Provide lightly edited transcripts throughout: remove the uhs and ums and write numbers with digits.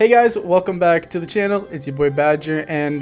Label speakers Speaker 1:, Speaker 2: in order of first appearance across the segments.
Speaker 1: Hey guys, welcome back to the channel. It's your boy Badger, and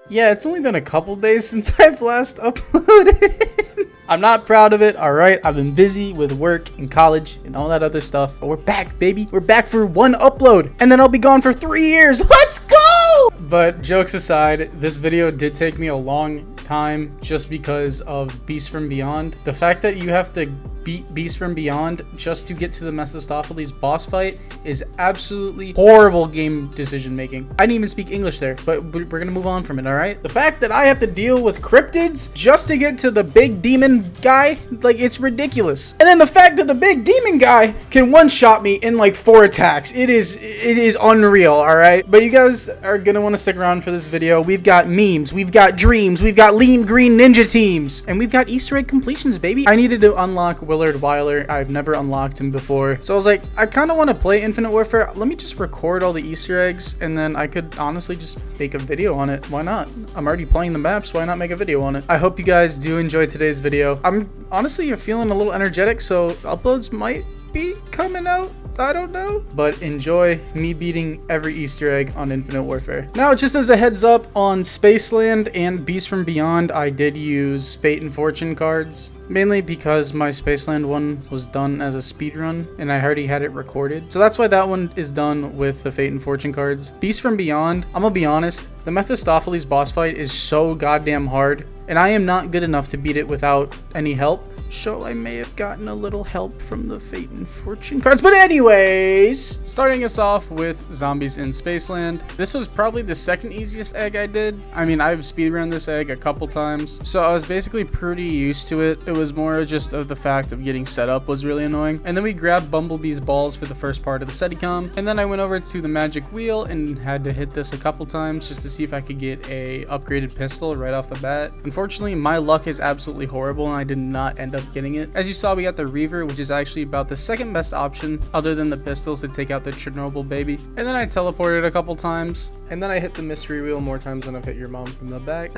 Speaker 1: yeah, it's only been a couple days since I've last uploaded. I'm not proud of it, alright? I've been busy with work and college and all that other stuff. But we're back, baby. We're back for one upload, and then I'll be gone for 3 years. Let's go! But jokes aside, this video did take me a long time just because of Beast from Beyond. The fact that you have to beat Beast from Beyond just to get to the Mephistopheles boss fight is absolutely horrible game decision making. I didn't even speak English there, but we're gonna move on from it, alright? The fact that I have to deal with cryptids just to get to the big demon guy, like, it's ridiculous. And then the fact that the big demon guy can one-shot me in like 4 attacks, it is unreal, alright? But you guys are gonna want to stick around for this video. We've got memes, we've got dreams, we've got lean green ninja teams, and we've got Easter egg completions, baby. I needed to unlock Willard Weiler. I've never unlocked him before, so I was like, I kind of want to play Infinite Warfare. Let me just record all the Easter eggs, and then I could honestly just make a video on it. Why not? I'm already playing the maps. Why not make a video on it? I hope you guys do enjoy today's video. I'm honestly feeling a little energetic, so uploads might be coming out. I don't know, but enjoy me beating every Easter egg on Infinite Warfare. Now, just as a heads up, on Spaceland and Beast from Beyond, I did use Fate and Fortune cards, mainly because my Spaceland one was done as a speedrun and I already had it recorded. So that's why that one is done with the Fate and Fortune cards. Beast from Beyond, I'm gonna be honest, the Mephistopheles boss fight is so goddamn hard, and I am not good enough to beat it without any help. So I may have gotten a little help from the Fate and Fortune cards. But anyways, starting us off with zombies in Spaceland. This was probably the second easiest egg I did. I mean, I've speedrun this egg a couple times, so I was basically pretty used to it. It was more just of the fact of getting set up was really annoying. And then we grabbed Bumblebee's balls for the first part of the Steadicam. And then I went over to the magic wheel and had to hit this a couple times just to see if I could get a upgraded pistol right off the bat. Unfortunately, my luck is absolutely horrible and I did not end up getting it. As you saw, we got the Reaver, which is actually about the second best option other than the pistols to take out the Chernobyl baby. And then I teleported a couple times, and then I hit the mystery wheel more times than I've hit your mom from the back.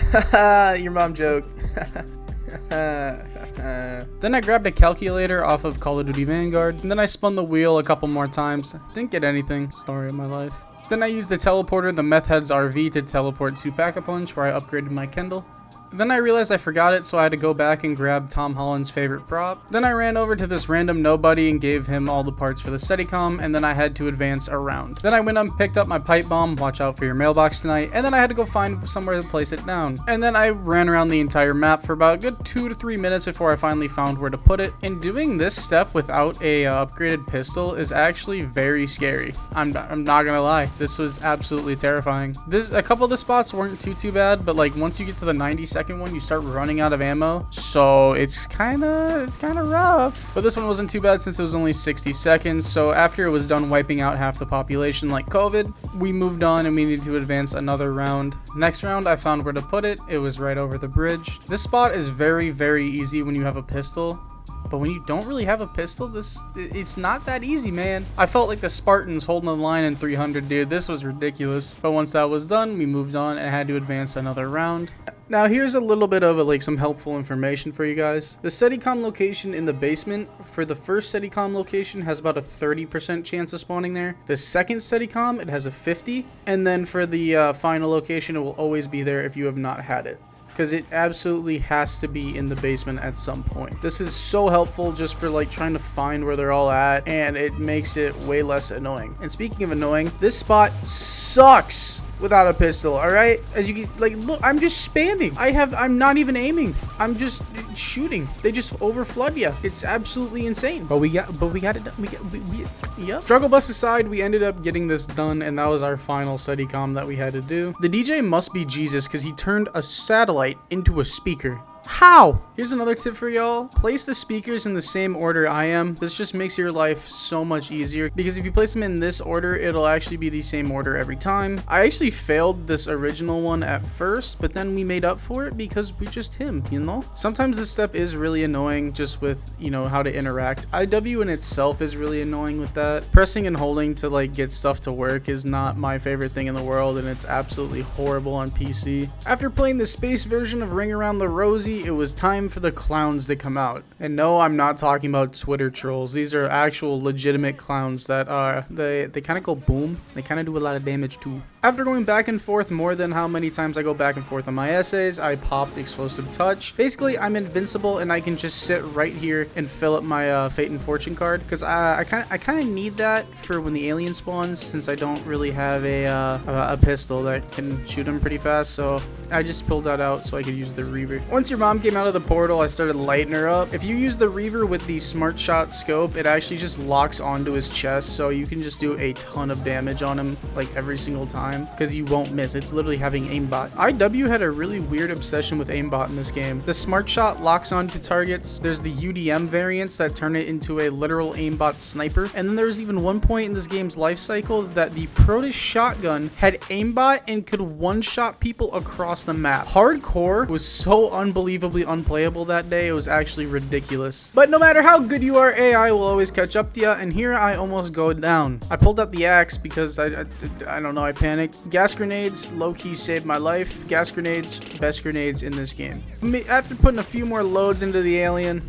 Speaker 1: Your mom joke. Then I grabbed a calculator off of Call of Duty Vanguard, and then I spun the wheel a couple more times. Didn't get anything. Story of my life. Then I used the teleporter, the Meth Head's RV, to teleport to Pack-a-Punch, where I upgraded my Kendall. Then I realized I forgot it, so I had to go back and grab Tom Holland's favorite prop. Then I ran over to this random nobody and gave him all the parts for the Steadicam, and then I had to advance around. Then I went up and picked up my pipe bomb, watch out for your mailbox tonight, and then I had to go find somewhere to place it down. And then I ran around the entire map for about a good 2 to 3 minutes before I finally found where to put it. And doing this step without a upgraded pistol is actually very scary. I'm not gonna lie, this was absolutely terrifying. A couple of the spots weren't too bad, but like once you get to the 90-second one, you start running out of ammo, so it's kind of rough. But this one wasn't too bad since it was only 60 seconds. So after it was done wiping out half the population like COVID, we moved on and we needed to advance another round. Next round, I found where to put it. It was right over the bridge. This spot is very easy when you have a pistol, but when you don't really have a pistol, it's not that easy, man. I felt like the Spartans holding the line in 300, dude. This was ridiculous. But once that was done, we moved on and had to advance another round. Now here's a little bit of some helpful information for you guys. The Steadicam location in the basement for the first Steadicam location has about a 30% chance of spawning there. The second Steadicam, it has a 50, and then for the final location, it will always be there if you have not had it, because it absolutely has to be in the basement at some point. This is so helpful just for like trying to find where they're all at, and it makes it way less annoying. And speaking of annoying, this spot sucks without a pistol, all right? As you can, like, look, I'm just spamming. I'm not even aiming. I'm just shooting. They just overflood you. It's absolutely insane. But we got it done. Yep. Struggle bus aside, we ended up getting this done, and that was our final Steadicam that we had to do. The DJ must be Jesus, because he turned a satellite into a speaker. How? Here's another tip for y'all. Place the speakers in the same order I am. This just makes your life so much easier, because if you place them in this order, it'll actually be the same order every time. I actually failed this original one at first, but then we made up for it because we're just him, you know? Sometimes this step is really annoying just with, you know, how to interact. IW in itself is really annoying with that. Pressing and holding to like get stuff to work is not my favorite thing in the world, and it's absolutely horrible on PC. After playing the space version of Ring Around the Rosie, finally, it was time for the clowns to come out. And no, I'm not talking about Twitter trolls. These are actual legitimate clowns that they kind of go boom. They kind of do a lot of damage too. After going back and forth more than how many times I go back and forth on my essays, I popped Explosive Touch. Basically, I'm invincible and I can just sit right here and fill up my Fate and Fortune card, because I kind of need that for when the alien spawns, since I don't really have a pistol that can shoot him pretty fast. So I just pulled that out so I could use the Reaver. Once your mom came out of the portal, I started lighting her up. If you use the Reaver with the Smart Shot scope, it actually just locks onto his chest, so you can just do a ton of damage on him like every single time, because you won't miss. It's literally having aimbot. IW had a really weird obsession with aimbot in this game. The Smart Shot locks onto targets. There's the UDM variants that turn it into a literal aimbot sniper. And then there was even one point in this game's life cycle that the Protus shotgun had aimbot and could one-shot people across the map. Hardcore was so unbelievably unplayable that day, it was actually ridiculous. But no matter how good you are, AI will always catch up to you, and here I almost go down. I pulled out the axe because I don't know, I panicked. Gas grenades low-key saved my life. Gas grenades, best grenades in this game. After putting a few more loads into the alien,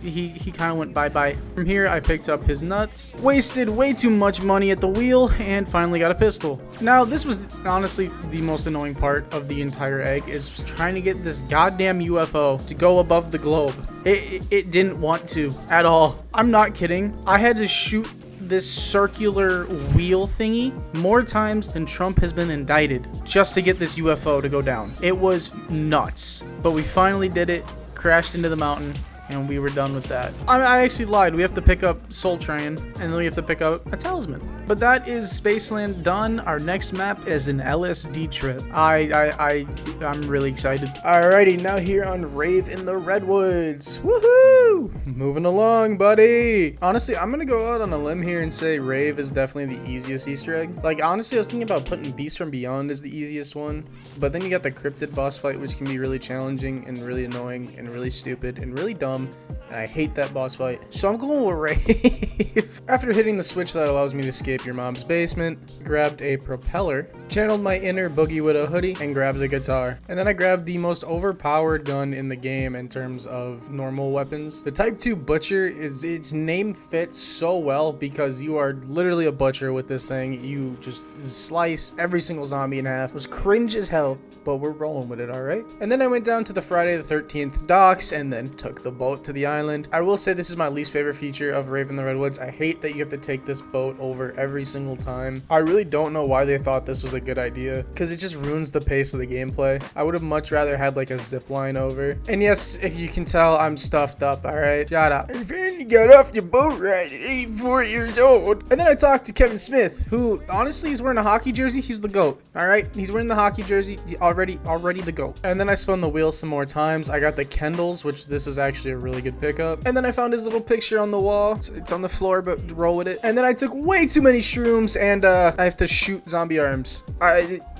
Speaker 1: he kind of went bye-bye. From here, I picked up his nuts, wasted way too much money at the wheel, and finally got a pistol. Now, this was honestly the most annoying part of the entire egg, is trying to get this goddamn UFO to go above the globe. It didn't want to at all. I'm not kidding. I had to shoot this circular wheel thingy more times than Trump has been indicted just to get this UFO to go down. It was nuts. But we finally did it, crashed into the mountain, and we were done with that. I actually lied. We have to pick up Soul Train, and then we have to pick up a talisman. But that is Spaceland done. Our next map is an LSD trip. I'm really excited. Alrighty, now here on Rave in the Redwoods. Woohoo! Moving along, buddy. Honestly, I'm gonna go out on a limb here and say Rave is definitely the easiest Easter egg. Like, honestly, I was thinking about putting Beast from Beyond as the easiest one, but then you got the Cryptid boss fight, which can be really challenging and really annoying and really stupid and really dumb, and I hate that boss fight. So I'm going with Rave. After hitting the switch that allows me to escape your mom's basement, grabbed a propeller, channeled my inner Boogie with a hoodie, and grabbed a guitar. And then I grabbed the most overpowered gun in the game in terms of normal weapons. The Type 2 Butcher its name fits so well because you are literally a butcher with this thing. You just slice every single zombie in half. It was cringe as hell, but we're rolling with it, alright? And then I went down to the Friday the 13th docks and then took the boat to the island. I will say this is my least favorite feature of Rave in the Redwoods. I hate that you have to take this boat over every single time. I really don't know why they thought this was a good idea, because it just ruins the pace of the gameplay. I would have much rather had like a zip line over. And yes, if you can tell, I'm stuffed up, alright? Shut up. I finally got off the boat ride at 84 years old. And then I talked to Kevin Smith, who honestly is wearing a hockey jersey. He's the GOAT, alright? He's wearing the hockey jersey. Already the GOAT. And then I spun the wheel some more times. I got the Kendalls, which this is actually a really good pickup. And then I found his little picture on the wall. It's on the floor, but roll with it. And then I took way too many shrooms, and I have to shoot zombie arms.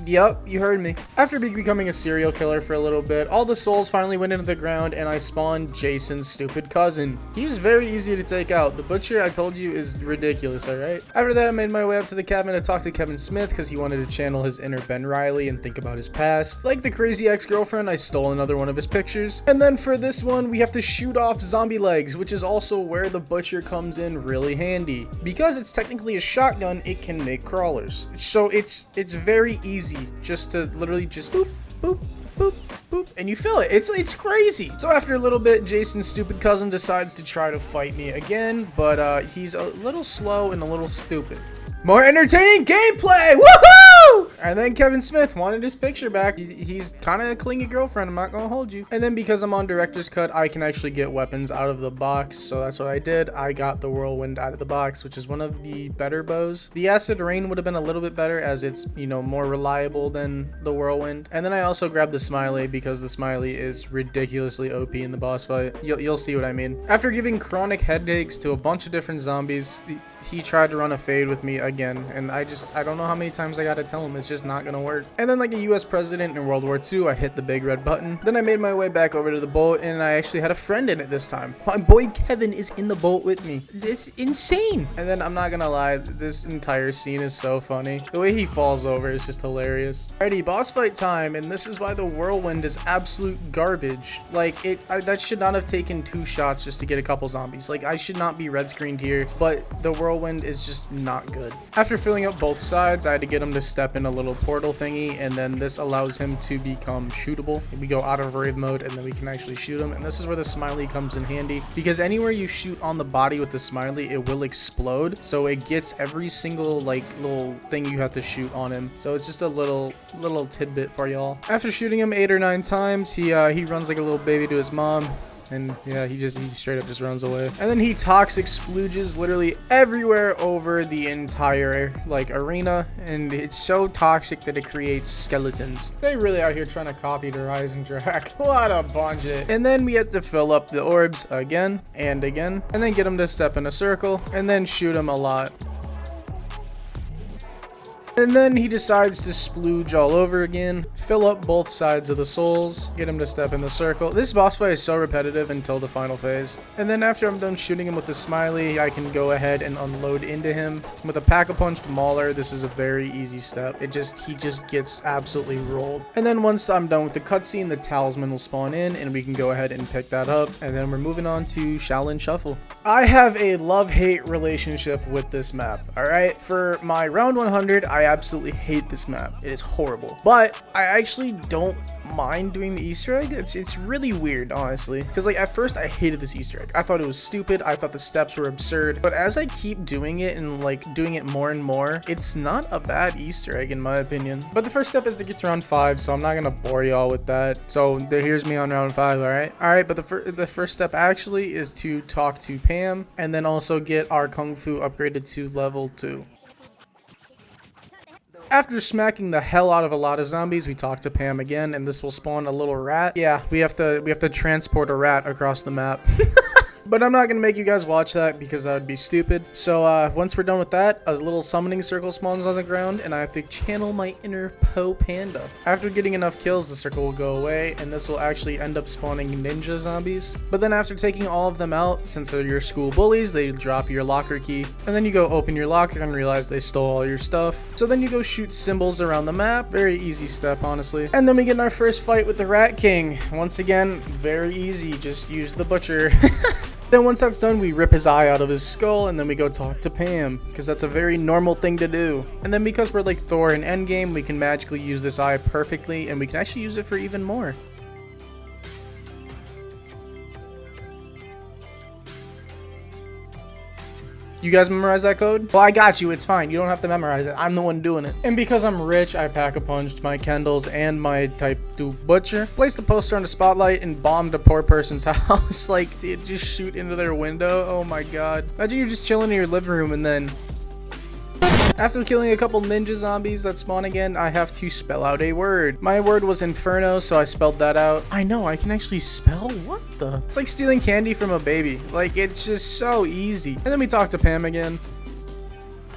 Speaker 1: Yep, you heard me. After becoming a serial killer for a little bit, all the souls finally went into the ground, and I spawned Jason's stupid cousin. He was very easy to take out. The butcher, I told you, is ridiculous, alright? After that, I made my way up to the cabin to talk to Kevin Smith, because he wanted to channel his inner Ben Riley and think about his past. Like the crazy ex-girlfriend, I stole another one of his pictures. And then for this one, we have to shoot off zombie legs, which is also where the butcher comes in really handy. Because it's technically a shotgun, it can make crawlers. So it's very easy just to literally just boop, boop, boop, boop, and you fill it. It's crazy. So after a little bit, Jason's stupid cousin decides to try to fight me again, but he's a little slow and a little stupid. More entertaining gameplay! Woohoo! And then Kevin Smith wanted his picture back. He's kind of a clingy girlfriend, I'm not gonna hold you. And then because I'm on director's cut, I can actually get weapons out of the box. So that's what I did. I got the Whirlwind out of the box, which is one of the better bows. The Acid Rain would have been a little bit better, as it's, you know, more reliable than the Whirlwind. And then I also grabbed the Smiley because the Smiley is ridiculously OP in the boss fight. You'll see what I mean. After giving chronic headaches to a bunch of different zombies, he tried to run a fade with me again, and I don't know how many times I gotta tell him it's just not gonna work. And then like a US president in World War II, I hit the big red button. Then I made my way back over to the boat, and I actually had a friend in it this time. My boy Kevin is in the boat with me. It's insane. And then I'm not gonna lie, this entire scene is so funny. The way he falls over is just hilarious. Alrighty, boss fight time, and this is why the whirlwind is absolute garbage. Like, that should not have taken 2 shots just to get a couple zombies. Like, I should not be red screened here, but the whirlwind is just not good. After filling up both sides, I had to get him to step in a little portal thingy, and then this allows him to become shootable. We go out of Rave mode, and then we can actually shoot him, and this is where the smiley comes in handy, because anywhere you shoot on the body with the smiley, it will explode, so it gets every single like little thing you have to shoot on him. So it's just a little tidbit for y'all. After shooting him 8 or 9 times, he runs like a little baby to his mom. And yeah, he straight up just runs away. And then he toxic splooges literally everywhere over the entire like arena, and it's so toxic that it creates skeletons. They really out here trying to copy the Rising Drag. What a bunch of it. And then we have to fill up the orbs again and again, and then get him to step in a circle, and then shoot him a lot. And then he decides to splooge all over again, fill up both sides of the souls, get him to step in the circle. This boss fight is so repetitive until the final phase. And then after I'm done shooting him with the smiley, I can go ahead and unload into him. With a Pack-a-Punch Mauler, this is a very easy step. He just gets absolutely rolled. And then once I'm done with the cutscene, the talisman will spawn in, and we can go ahead and pick that up. And then we're moving on to Shaolin Shuffle. I have a love-hate relationship with this map, alright? For my round 100, I absolutely hate this map. It is horrible. But I actually don't mind doing the Easter egg. It's really weird, honestly, because like at first I hated this Easter egg. I thought it was stupid. I thought the steps were absurd, but as I keep doing it and like doing it more and more, it's not a bad Easter egg in my opinion. But the first step is to get to round 5, so I'm not gonna bore y'all with that. So here's me on round 5. All right, but the first step actually is to talk to Pam, and then also get our Kung Fu upgraded to level 2. After smacking the hell out of a lot of zombies, we talk to Pam again, and this will spawn a little rat. Yeah, we have to transport a rat across the map. But I'm not going to make you guys watch that because that would be stupid. So once we're done with that, a little summoning circle spawns on the ground, and I have to channel my inner Po Panda. After getting enough kills, the circle will go away, and this will actually end up spawning ninja zombies. But then after taking all of them out, since they're your school bullies, they drop your locker key. And then you go open your locker and realize they stole all your stuff. So then you go shoot symbols around the map. Very easy step, honestly. And then we get in our first fight with the Rat King. Once again, very easy. Just use the butcher. Then once that's done, we rip his eye out of his skull, and then we go talk to Pam, because that's a very normal thing to do. And then because we're like Thor in Endgame, we can magically use this eye perfectly, and we can actually use it for even more. You guys memorize that code? Well, I got you. It's fine. You don't have to memorize it. I'm the one doing it. And because I'm rich, I Pack-a-Punched my Kendalls and my Type 2 Butcher. Placed the poster on the spotlight and bombed a poor person's house. Like, it just shoot into their window. Oh my god. Imagine you're just chilling in your living room and then... After killing a couple ninja zombies that spawn again, I have to spell out a word. My word was Inferno, so I spelled that out. I know, I can actually spell? What the? It's like stealing candy from a baby. Like, it's just so easy. And then we talk to Pam again.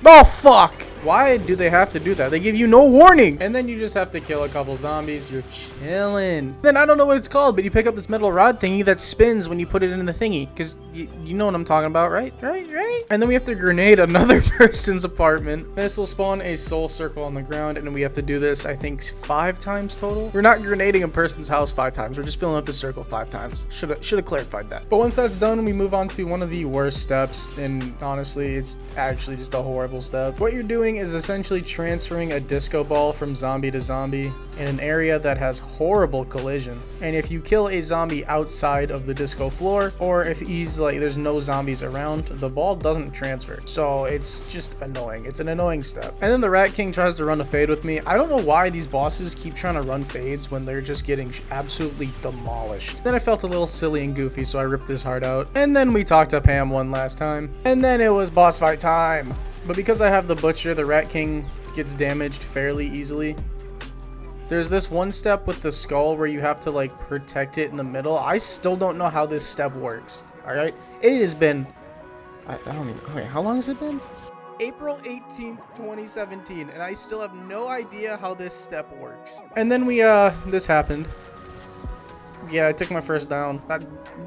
Speaker 1: Oh, fuck! Why do they have to do that? They give you no warning! And then you just have to kill a couple zombies. You're chilling. Then I don't know what it's called, but you pick up this metal rod thingy that spins when you put it in the thingy. Because you know what I'm talking about, right? Right? And then we have to grenade another person's apartment. This will spawn a soul circle on the ground, and we have to do this, I think, 5 times total. We're not grenading a person's house 5 times. We're just filling up the circle 5 times. Should have clarified that. But once that's done, we move on to one of the worst steps, and honestly, it's actually just a horrible step. What you're doing is essentially transferring a disco ball from zombie to zombie in an area that has horrible collision. And if you kill a zombie outside of the disco floor, or if he's like there's no zombies around, the ball doesn't transfer. So it's just annoying. It's an annoying step. And then the Rat King tries to run a fade with me. I don't know why these bosses keep trying to run fades when they're just getting absolutely demolished. Then I felt a little silly and goofy, so I ripped his heart out. And then we talked to Pam one last time. And then it was boss fight time. But because I have the Butcher, the Rat King gets damaged fairly easily. There's this one step with the skull where you have to like protect it in the middle. I still don't know how this step works. Alright? It has been I don't even, wait, how long has it been? April 18th, 2017, and I still have no idea how this step works. And then this happened. Yeah, I took my first down.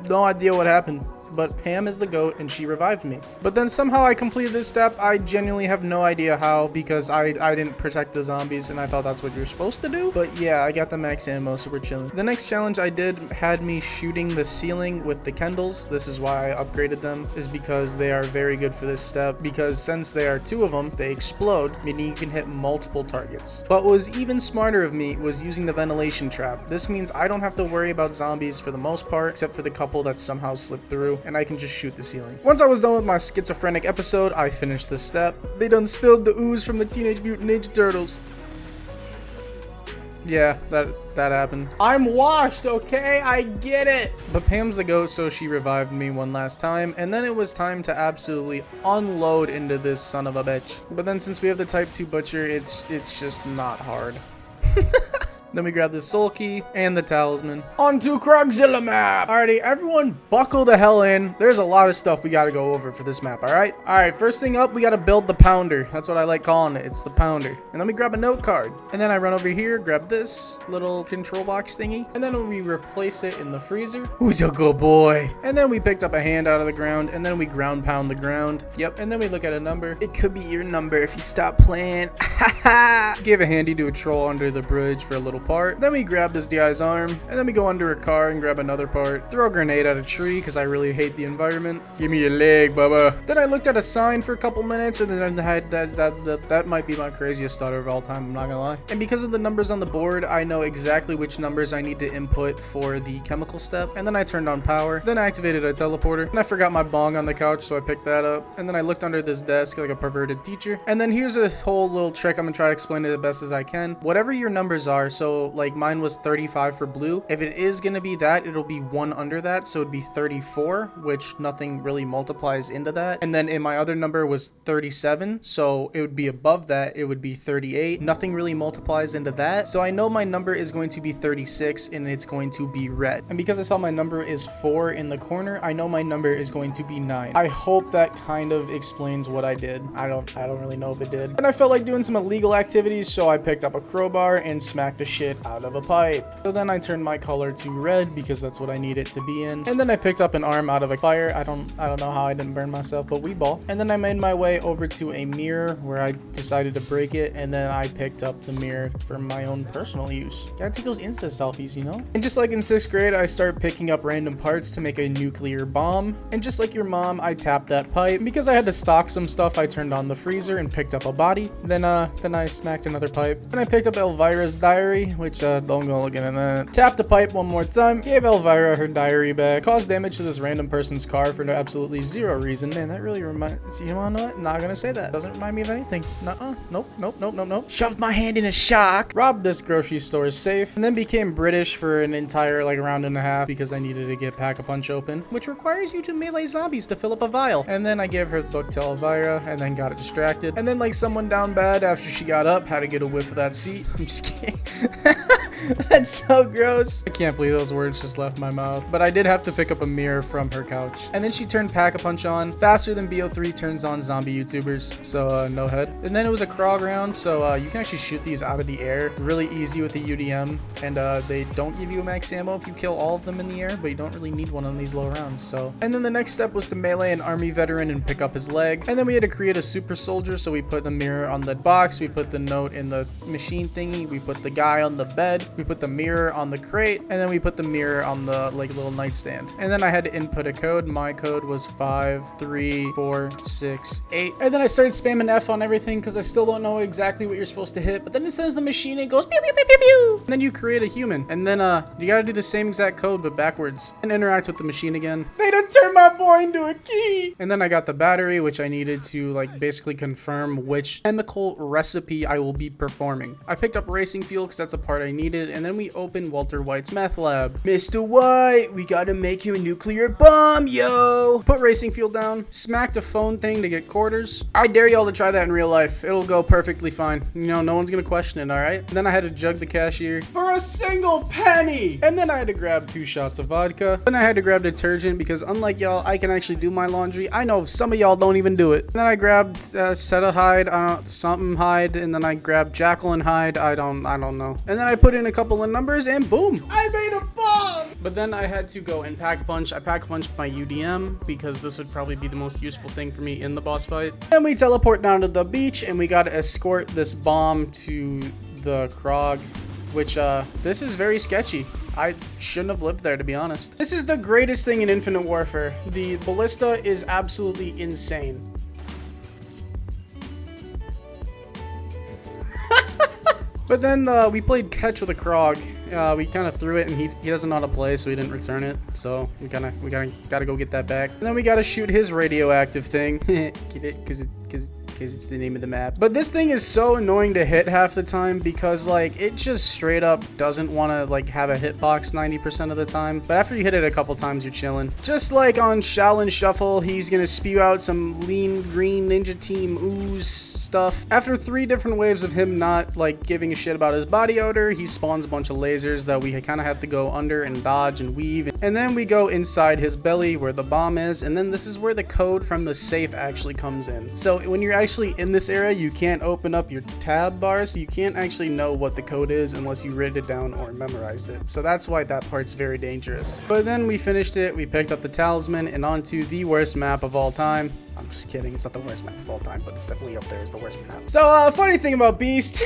Speaker 1: No idea what happened. But Pam is the GOAT and she revived me. But then somehow I completed this step. I genuinely have no idea how, because I didn't protect the zombies and I thought that's what you're supposed to do. But yeah, I got the max ammo, so we're chilling. The next challenge I did had me shooting the ceiling with the Kendalls. This is why I upgraded them, is because they are very good for this step, because since there are 2 of them, they explode, meaning you can hit multiple targets. But what was even smarter of me was using the ventilation trap. This means I don't have to worry about zombies for the most part, except for the couple that somehow slipped through, and I can just shoot the ceiling. Once I was done with my schizophrenic episode, I finished this step. They done spilled the ooze from the Teenage Mutant Ninja Turtles. Yeah, that happened. I'm washed, okay? I get it. But Pam's the GOAT, so she revived me one last time, and then it was time to absolutely unload into this son of a bitch. But then since we have the Type 2 Butcher, it's just not hard. Then we grab the soul key and the talisman. On to Krogzilla map! Alrighty, everyone buckle the hell in. There's a lot of stuff we gotta go over for this map, alright? Alright, first thing up, we gotta build the pounder. That's what I like calling it. It's the pounder. And then we grab a note card. And then I run over here, grab this little control box thingy. And then we replace it in the freezer. Who's a good boy? And then we picked up a hand out of the ground. And then we ground pound the ground. Yep, and then we look at a number. It could be your number if you stop playing. Give a handy to a troll under the bridge for a little part. Then we grab this guy's arm, and then we go under a car and grab another part. Throw a grenade at a tree because I really hate the environment. Give me your leg, bubba. Then I looked at a sign for a couple minutes, and then I had that might be my craziest stutter of all time, I'm not gonna lie. And because of the numbers on the board, I know exactly which numbers I need to input for the chemical step. And then I turned on power, then I activated a teleporter, and I forgot my bong on the couch, so I picked that up. And then I looked under this desk like a perverted teacher. And then here's a whole little trick. I'm gonna try to explain it the best as I can. Whatever your numbers are, so like mine was 35 for blue. If it is gonna be that, it'll be 1 under that, so it'd be 34, which nothing really multiplies into that. And then in my other number was 37, so it would be above that, it would be 38. Nothing really multiplies into that, so I know my number is going to be 36 and it's going to be red. And because I saw my number is 4 in the corner, I know my number is going to be 9. I hope that kind of explains what I did. I don't really know if it did. And I felt like doing some illegal activities, so I picked up a crowbar and smacked the shit out of a pipe. So then I turned my color to red because that's what I need it to be in. And then I picked up an arm out of a fire. I don't know how I didn't burn myself, but we ball. And then I made my way over to a mirror where I decided to break it, and then I picked up the mirror for my own personal use. Gotta take those Insta selfies, you know? And just like in 6th grade, I started picking up random parts to make a nuclear bomb. And just like your mom, I tapped that pipe. And because I had to stock some stuff, I turned on the freezer and picked up a body. Then I smacked another pipe. Then I picked up Elvira's diary, which don't go looking at that. Tapped the pipe one more time, gave Elvira her diary back, caused damage to this random person's car for absolutely 0 reason. Man, that really reminds you, wanna know what? Not gonna say that. Doesn't remind me of anything. Nuh-uh. Nope. Shoved my hand in a shock. Robbed this grocery store's safe, and then became British for an entire like round and a half because I needed to get Pack-a-Punch open, which requires you to melee zombies to fill up a vial. And then I gave her the book to Elvira, and then got distracted. And then like someone down bad after she got up, had to get a whiff of that seat. I'm just kidding. That's so gross. I can't believe those words just left my mouth. But I did have to pick up a mirror from her couch. And then she turned Pack-a-Punch on faster than BO3 turns on zombie YouTubers. So no head. And then it was a Krog round, so you can actually shoot these out of the air. Really easy with the UDM. And they don't give you a max ammo if you kill all of them in the air, but you don't really need one on these low rounds. So. And then the next step was to melee an army veteran and pick up his leg. And then we had to create a super soldier, so we put the mirror on the box, we put the note in the machine thingy, we put the guy on the bed, we put the mirror on the crate, and then we put the mirror on the like little nightstand. And then I had to input a code. My code was 53468. And then I started spamming F on everything because I still don't know exactly what you're supposed to hit. But then it says the machine, it goes pew pew pew pew pew. And then you create a human, and then you gotta do the same exact code but backwards and interact with the machine again. They done turned my boy into a key. And then I got the battery, which I needed to like basically confirm which chemical recipe I will be performing. I picked up racing fuel because that's a part I needed. defeated, and then we open Walter White's meth lab.
Speaker 2: Mr. White, we gotta make you a nuclear bomb, yo!
Speaker 1: Put racing fuel down, smacked a phone thing to get quarters. I dare y'all to try that in real life. It'll go perfectly fine. You know, no one's gonna question it, alright? And then I had to jug the cashier
Speaker 2: For a single penny!
Speaker 1: and then I had to grab 2 shots of vodka. Then I had to grab detergent because unlike y'all, I can actually do my laundry. I know some of y'all don't even do it. And then I grabbed Seta hide, something hide, and then I grabbed Jacqueline hide. I don't know. And then I put in a couple of numbers and boom!
Speaker 2: I made a bomb!
Speaker 1: But then I had to go and pack a punch. I pack punched my UDM because this would probably be the most useful thing for me in the boss fight. Then we teleport down to the beach and we gotta escort this bomb to the Krog, which this is very sketchy. I shouldn't have lived there, to be honest. This is the greatest thing in Infinite Warfare. The ballista is absolutely insane. But then we played catch with a Krog. We kind of threw it, and he doesn't know how to play, so he didn't return it. So we gotta go get that back. And then we gotta shoot his radioactive thing. Get it? Because it's the name of the map. But this thing is so annoying to hit half the time because like it just straight up doesn't want to like have a hitbox 90% of the time. But after you hit it a couple times, you're chilling. Just like on Shaolin Shuffle, he's gonna spew out some lean green ninja team ooze stuff. After 3 different waves of him not like giving a shit about his body odor, he spawns a bunch of lasers that we kind of have to go under and dodge and weave. And then we go inside his belly where the bomb is, and then this is where the code from the safe actually comes in. So when you're actually in this area, you can't open up your tab bar, so you can't actually know what the code is unless you wrote it down or memorized it. So that's why that part's very dangerous. But then we finished it, we picked up the talisman, and onto the worst map of all time. I'm just kidding, it's not the worst map of all time, but it's definitely up there as the worst map. So, funny thing about Beast,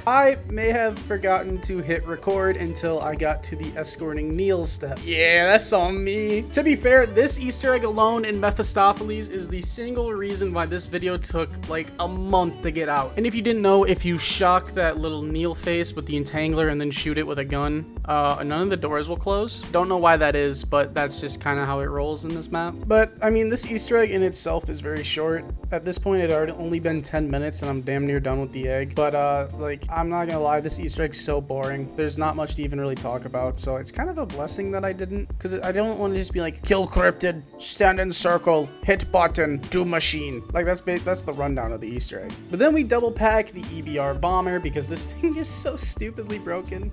Speaker 1: I may have forgotten to hit record until I got to the escorting Neil step. Yeah, that's on me. To be fair, this Easter egg alone in Mephistopheles is the single reason why this video took like a month to get out. And if you didn't know, if you shock that little Neil face with the entangler and then shoot it with a gun, none of the doors will close. Don't know why that is, but that's just kind of how it rolls in this map. But, I mean, this Easter egg in itself is very short. At this point, it had only been 10 minutes and I'm damn near done with the egg. But like, I'm not gonna lie, this Easter egg's so boring. There's not much to even really talk about, so it's kind of a blessing that I didn't, because I don't want to just be like, kill cryptid, stand in circle, hit button, do machine. Like, that's the rundown of the Easter egg. But then we double pack the EBR bomber because this thing is so stupidly broken.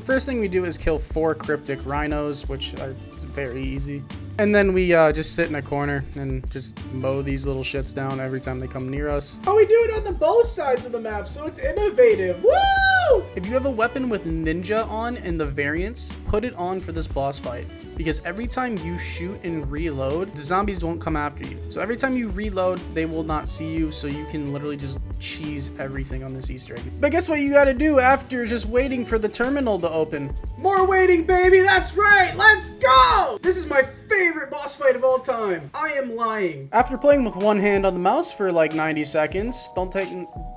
Speaker 1: First thing we do is kill 4 cryptic rhinos, which are very easy. And then we just sit in a corner and just mow these little shits down every time they come near us.
Speaker 2: Oh, we do it on the both sides of the map, so it's innovative. Woo!
Speaker 1: If you have a weapon with ninja on in the variants, put it on for this boss fight. Because every time you shoot and reload, the zombies won't come after you. So every time you reload, they will not see you, so you can literally just cheese everything on this Easter egg. But guess what you gotta do after just waiting for the terminal to open?
Speaker 2: More waiting, baby, that's right, let's go! This is my favorite boss fight of all time. I am lying.
Speaker 1: After playing with one hand on the mouse for like 90 seconds,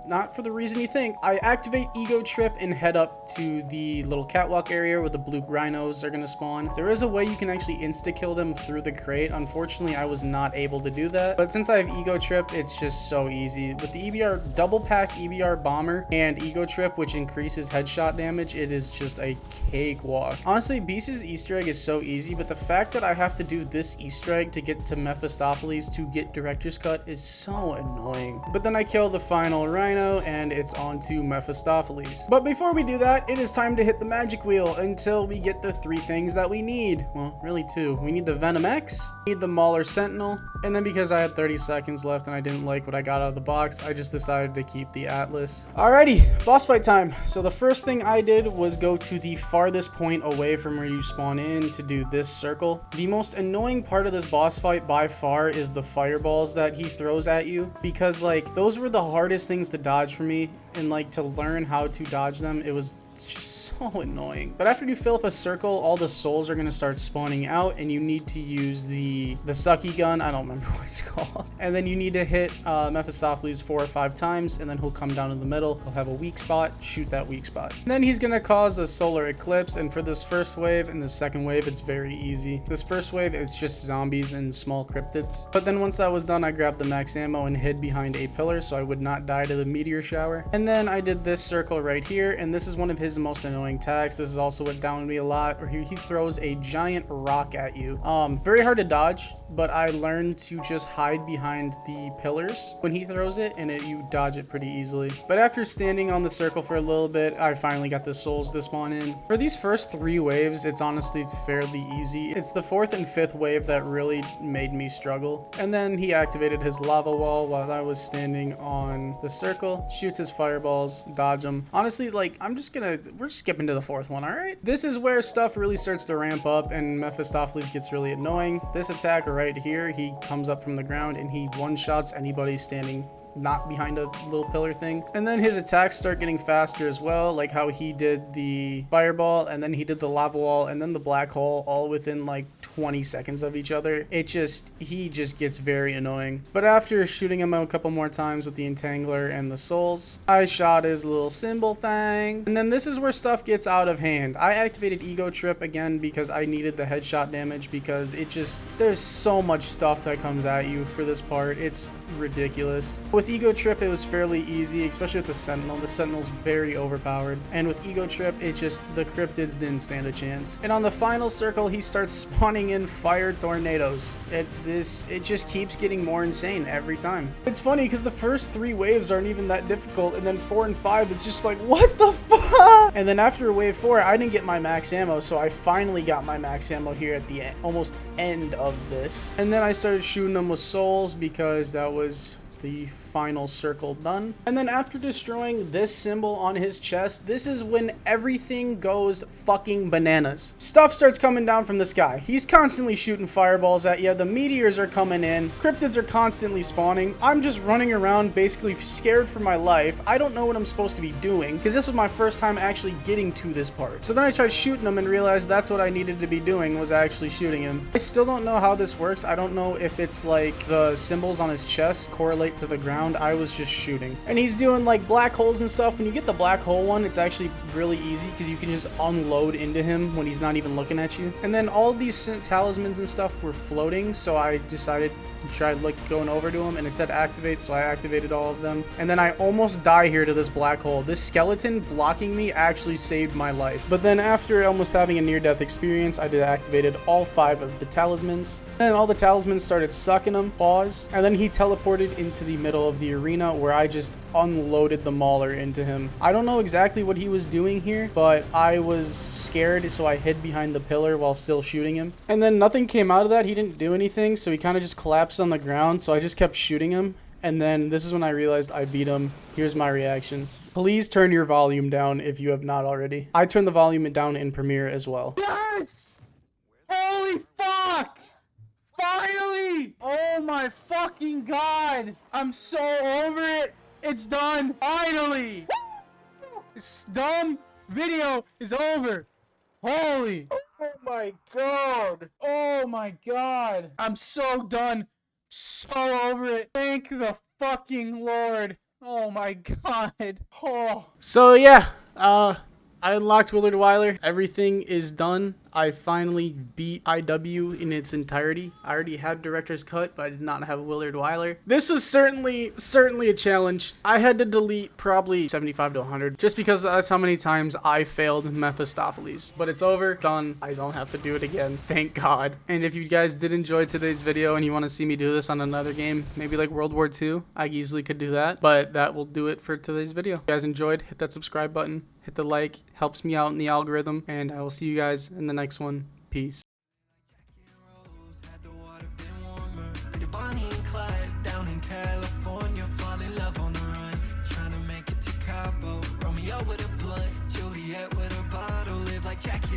Speaker 1: not for the reason you think, I activate Ego Trip and head up to the little catwalk area where the blue rhinos are gonna spawn. There is a way you can actually insta-kill them through the crate. Unfortunately, I was not able to do that. But since I have Ego Trip, it's just so easy. With the EBR, double pack EBR bomber and Ego Trip, which increases headshot damage, it is just a cakewalk. Honestly, Beast's Easter egg is so easy, but the fact that I have to do this Easter egg to get to Mephistopheles to get Director's Cut is so annoying. But then I kill the final rhino and it's on to Mephistopheles. But before we do that, it is time to hit the magic wheel until we get the 3 things that we need. Well, really 2. We need the Venom X, we need the Mauler Sentinel, and then because I had 30 seconds left and I didn't like what I got out of the box, I just decided to keep the Atlas. Alrighty, boss fight time. So the first thing I did was go to the farthest point away from where you spawn in to do this circle. The most annoying part of this boss fight by far is the fireballs that he throws at you, because like those were the hardest things to dodge for me, and like to learn how to dodge them, it was just so annoying. But after you fill up a circle, all the souls are going to start spawning out, and you need to use the sucky gun. I don't remember what it's called. And then you need to hit Mephistopheles 4 or 5 times, and then he'll come down in the middle. He'll have a weak spot. Shoot that weak spot. And then he's going to cause a solar eclipse, and for this first wave and the second wave, it's very easy. This first wave, it's just zombies and small cryptids. But then once that was done, I grabbed the max ammo and hid behind a pillar so I would not die to the meteor shower. And then I did this circle right here, and this is one of his his most annoying attacks. This is also what downed me a lot, where he throws a giant rock at you. Very hard to dodge, but I learned to just hide behind the pillars when he throws it, and you dodge it pretty easily. But after standing on the circle for a little bit, I finally got the souls to spawn in. For these first 3 waves, it's honestly fairly easy. It's the 4th and 5th wave that really made me struggle. And then he activated his lava wall while I was standing on the circle, shoots his fireballs, dodge them. Honestly, like, we're skipping to the 4th one, all right? This is where stuff really starts to ramp up and Mephistopheles gets really annoying. This attack right here, he comes up from the ground and he one-shots anybody standing not behind a little pillar thing. And then his attacks start getting faster as well, like how he did the fireball, and then he did the lava wall, and then the black hole, all within like 20 seconds of each other. He just gets very annoying. But after shooting him a couple more times with the Entangler and the souls, I shot his little symbol thing. And then this is where stuff gets out of hand. I activated Ego Trip again because I needed the headshot damage, because there's so much stuff that comes at you for this part. It's ridiculous. With Ego Trip, it was fairly easy, especially with the Sentinel. The Sentinel's very overpowered. And with Ego Trip, the Cryptids didn't stand a chance. And on the final circle, he starts spawning in fire tornadoes. It just keeps getting more insane every time. It's funny because the first 3 waves aren't even that difficult, and then 4 and 5, it's just like, what the fuck? And then after wave 4, I didn't get my max ammo, so I finally got my max ammo here at the almost end of this. And then I started shooting them with souls because that was the final circle done. And then after destroying this symbol on his chest, this is when everything goes fucking bananas. Stuff starts coming down from the sky. He's constantly shooting fireballs at you. The meteors are coming in. Cryptids are constantly spawning. I'm just running around basically scared for my life. I don't know what I'm supposed to be doing because this was my first time actually getting to this part. So then I tried shooting him and realized that's what I needed to be doing, was actually shooting him. I still don't know how this works. I don't know if it's like the symbols on his chest correlate to the ground. I was just shooting. And he's doing like black holes and stuff. When you get the black hole one, it's actually really easy because you can just unload into him when he's not even looking at you. And then all of these talismans and stuff were floating, so I decided to try going over to him, and it said activate, so I activated all of them. And then I almost die here to this black hole. This skeleton blocking me actually saved my life. But then after almost having a near-death experience, I deactivated all 5 of the talismans. And then all the talismans started sucking him, and then he teleported into the middle of the arena where I just unloaded the mauler into him. I don't know exactly what he was doing here, but I was scared, so I hid behind the pillar while still shooting him. And then nothing came out of that. He didn't do anything, so he kind of just collapsed on the ground, so I just kept shooting him. And then this is when I realized I beat him. Here's my reaction. Please turn your volume down if you have not already. I turned the volume down in Premiere as well.
Speaker 2: Yes! Holy fuck! Finally! Oh my fucking god! I'm so over it! It's done! Finally! This dumb video is over! Holy! Oh my god! Oh my god! I'm so done! So over it! Thank the fucking Lord! Oh my god! Oh.
Speaker 1: So yeah, I unlocked Willard Weiler. Everything is done. I finally beat IW in its entirety. I already had Director's Cut, but I did not have Willard Weiler. This was certainly a challenge. I had to delete probably 75 to 100, just because that's how many times I failed Mephistopheles. But it's over, done. I don't have to do it again, thank God. And if you guys did enjoy today's video and you want to see me do this on another game, maybe like World War II, I easily could do that. But that will do it for today's video. If you guys enjoyed, hit that subscribe button, hit the like, helps me out in the algorithm, and I will see you guys in the next one. Peace. With a blunt, Juliet with a bottle, live like Jackie.